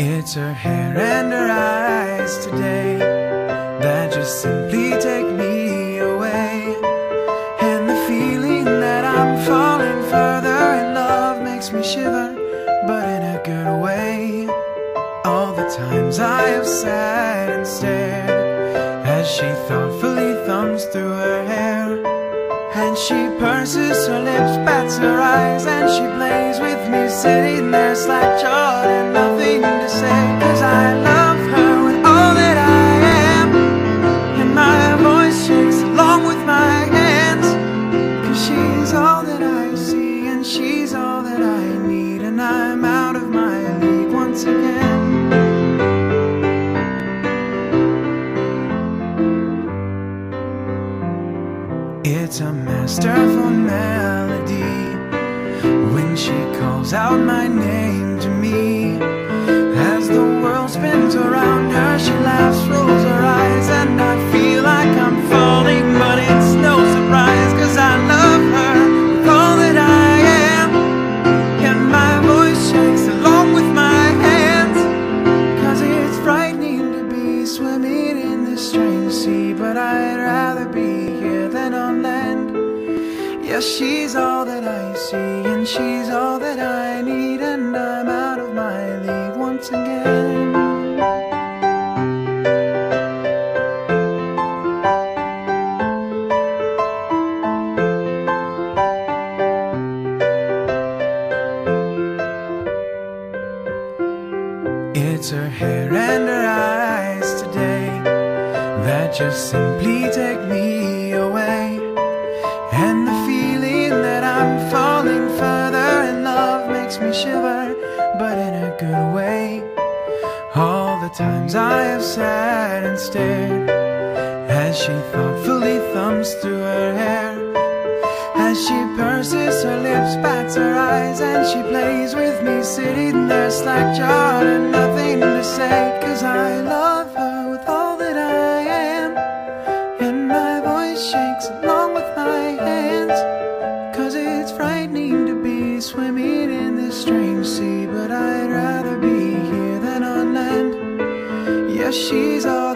It's her hair and her eyes today that just simply take me away. And the feeling that I'm falling further in love makes me shiver, but in a good way. All the times I have sat and stared as she thoughtfully thumbs through her hair, and she purses her lips, bats her eyes, and she plays with me, sitting there slack-jawed and nothing to say. 'Cause I love her with all that I am, and my voice shakes along with my hands. 'Cause she's all that I see, and she's all that I need, and I'm out of my league once again. It's a masterful melody when she calls out my name to me. As the world spins around her, she laughs, rolls her eyes, and I feel like I'm falling, but it's no surprise. 'Cause I love her with all that I am, and my voice shakes along with my hands. 'Cause it's frightening to be swimming in this strange sea, but I'd rather be here than on land. Yeah, she's all that I see, and she's all that I need, and I'm out of my league once again. It's her hair and her eyes today that just simply take me away. And the feeling that I'm falling further in love makes me shiver, but in a good way. All the times I have sat and stared as she thoughtfully thumbs through her hair, as she purses her lips, bats her eyes, and she plays with me, sitting there slack-jawed and nothing to say. 'Cause I love her with all that I am, and my voice shakes along with my hands. 'Cause it's frightening to be swimming in this strange sea, but I'd rather be here than on land. Yeah, she's all